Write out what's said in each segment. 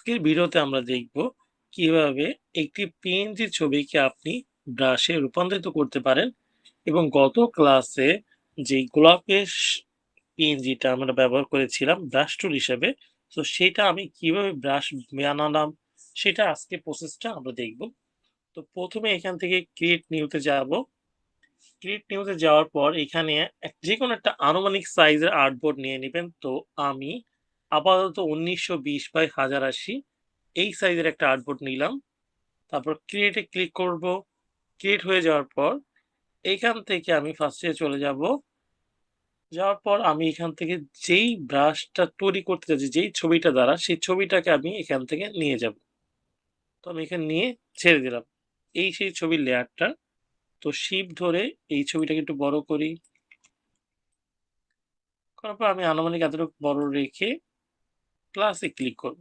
আজকের ভিডিওতে আমরা দেখব কিভাবে একটি পিএনজি ছবিকে আপনি ব্রাশে রূপান্তরিত করতে পারেন এবং গত ক্লাসে যে গোলাপের পিএনজিটা আমরা ব্যবহার করেছিলাম ব্রাশ টুল হিসেবে, তো সেটা আমি কিভাবে ব্রাশ বানালাম সেটা আজকে প্রসেসটা আমরা দেখব। তো প্রথমে এখান থেকে ক্রিয়েট নিউতে যাব। ক্রিয়েট নিউতে যাওয়ার পর এখানে যেকোনো একটা আনুমানিক সাইজের আর্টবোর্ড নিয়ে নেবেন। তো আমি আপাতত 1920 বাই 1080 এই সাইজের একটা আর্টবোর্ড নিলাম। তারপর ক্রিয়েটে ক্লিক করব। ক্রিয়েট হয়ে যাওয়ার পর এইখান থেকে আমি ফার্স্টে চলে যাব। যাওয়ার পর আমি এখান থেকে যেই ব্রাশটা তৈরি করতে যাচ্ছি, যেই ছবিটা দ্বারা সেই ছবিটাকে আমি এখান থেকে নিয়ে যাব। তো আমি এখানে নিয়ে ছেড়ে দিলাম। এই সেই ছবির লেয়ারটা। তো শিফট ধরে এই ছবিটাকে একটু বড় করি। করার পর আমি আনুমানিক এতটুকু বড় রেখে প্লাসে ক্লিক করব।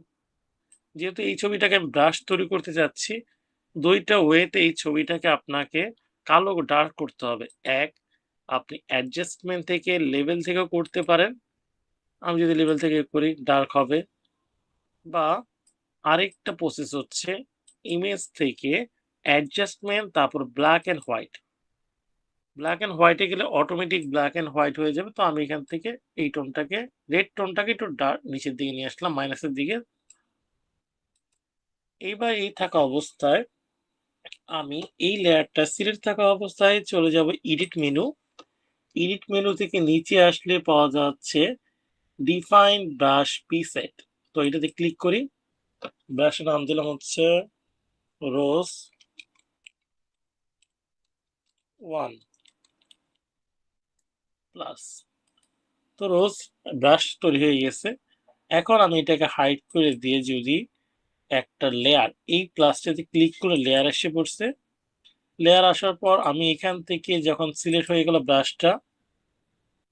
যেহেতু এই ছবিটাকে আমি ব্রাশ তৈরি করতে যাচ্ছি, দুইটা ওয়েতে এই ছবিটাকে আপনাকে কালো ডার্ক করতে হবে। এক, আপনি অ্যাডজাস্টমেন্ট থেকে লেভেল থেকেও করতে পারেন। আমি যদি লেভেল থেকে করি ডার্ক হবে। বা আরেকটা প্রসেস হচ্ছে ইমেজ থেকে অ্যাডজাস্টমেন্ট তারপর black and white. Black and হোয়াইটে গেলে অটোমেটিক ব্ল্যাক অ্যান্ড হোয়াইট হয়ে যাবে। তো আমি এখান থেকে এই টোনটাকে, রেড টোনটাকে একটু ডার্ক নিচের দিকে নিয়ে আসলাম, মাইনাসের দিকে। এইবার এই থাকা অবস্থায় আমি এই লেয়ারটা সিলেক্ট থাকা অবস্থায় চলে যাব এডিট মেনু। এডিট মেনু থেকে নিচে আসলে পাওয়া যাচ্ছে ডিফাইন ব্রাশ প্রিসেট। তো এটাতে ক্লিক করি। ব্রাশের নাম দিলাম হচ্ছে রোজ 1 প্লাস। তো রোজ ব্রাশ তৈরি হয়ে গেছে। এখন আমি এটাকে হাইড করে দিয়ে যদি একটা লেয়ার, এই প্লাসটাতে ক্লিক করে লেয়ার এসে পড়ছে। লেয়ার আসার পর আমি এখান থেকে যখন সিলেক্ট হয়ে গেল ব্রাশটা,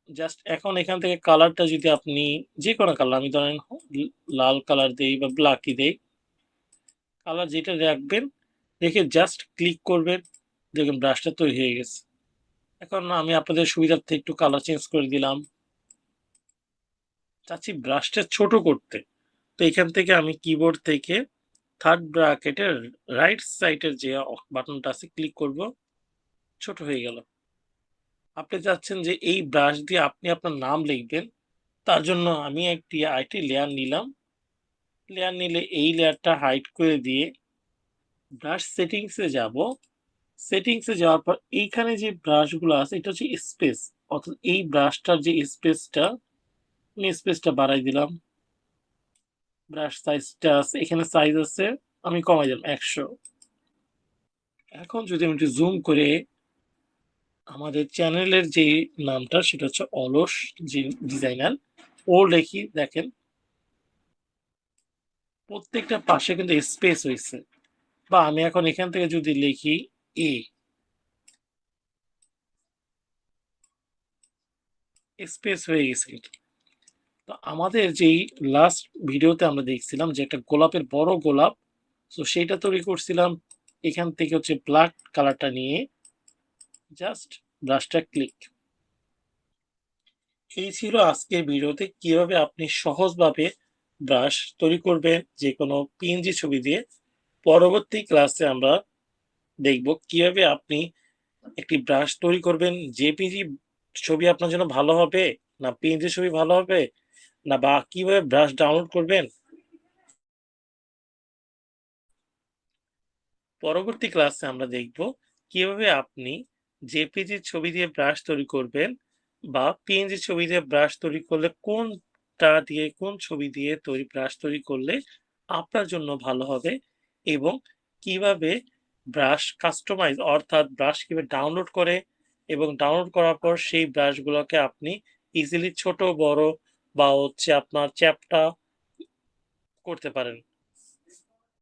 জাস্ট এখন এখান থেকে কালারটা যদি আপনি যে কোনো কালার, আমি ধরেন লাল কালার দেই বা ব্ল্যাকই দেই, কালার যেটা রাখবেন রেখে জাস্ট ক্লিক করবেন, দেখবেন ব্রাশটা তৈরি হয়ে গেছে। এখন আমি আপনাদের সুবিধার্থে একটু কালার চেঞ্জ করে দিলাম। চাচ্ছি ব্রাশটা ছোট করতে, তো এখান থেকে আমি কিবোর্ড থেকে থার্ড ব্র্যাকেটের রাইট সাইডের যে বাটনটা আছে ক্লিক করব, ছোট হয়ে গেল। আপনি চাচ্ছেন যে এই ব্রাশ দিয়ে আপনি আপনার নাম লিখবেন, তার জন্য আমি আরেকটি লেয়ার নিলাম। লেয়ার নিলে এই লেয়ারটা হাইড করে দিয়ে ব্রাশ সেটিংসে যাব। সেটিংসে যাওয়ার পর এইখানে যে ব্রাশগুলো আছে এটা হচ্ছে স্পেস, অর্থাৎ এই ব্রাশটার যে স্পেসটা, আমি স্পেসটা বাড়াই দিলাম। ব্রাশ সাইজটা আছে, এখানে সাইজ আছে, আমি কমাই দিলাম 100। এখন যদি আমি একটু জুম করে আমাদের চ্যানেলের যে নামটা সেটা হচ্ছে অলস ডিজাইনার ও লিখি, দেখেন প্রত্যেকটা পাশে কিন্তু স্পেস হয়েছে। বা আমি এখন এখান থেকে যদি লিখি এ, স্পেস হয়ে গেছে কিন্তু। তো আমাদের যেই লাস্ট ভিডিওতে আমরা দেখছিলাম যে একটা গোলাপের বড় গোলাপ, তো সেইটা তৈরি করছিলাম। এখান থেকে হচ্ছে ব্ল্যাক কালারটা নিয়ে জাস্ট ব্রাশটা ক্লিক। এই ছিল আজকের ভিডিওতে কিভাবে আপনি সহজভাবে ব্রাশ তৈরি করবেন যে কোনো পিএনজি ছবি দিয়ে। পরবর্তী ক্লাসে আমরা দেখব কিভাবে আপনি একটি ব্রাশ তৈরি করবেন, জেপিজি ছবি আপনার জন্য ভালো হবে না পিএনজি ছবি ভালো হবে, না বা কিভাবে ব্রাশ ডাউনলোড করবেন। পরবর্তী ক্লাসে আমরা দেখব কিভাবে আপনি জেপিজি ছবি দিয়ে ব্রাশ তৈরি করবেন বা পিএনজি ছবি দিয়ে ব্রাশ তৈরি করলে কোনটা দিয়ে, কোন ছবি দিয়ে তৈরি ব্রাশ তৈরি করলে আপনার জন্য ভালো হবে, এবং কিভাবে ব্রাশ কাস্টমাইজ অর্থাৎ ব্রাশ কিভাবে ডাউনলোড করে এবং ডাউনলোড করার পর সেই ব্রাশগুলোকে আপনি ইজিলি ছোট বড় বা হচ্ছে আপনার চ্যাপ্টা করতে পারেন।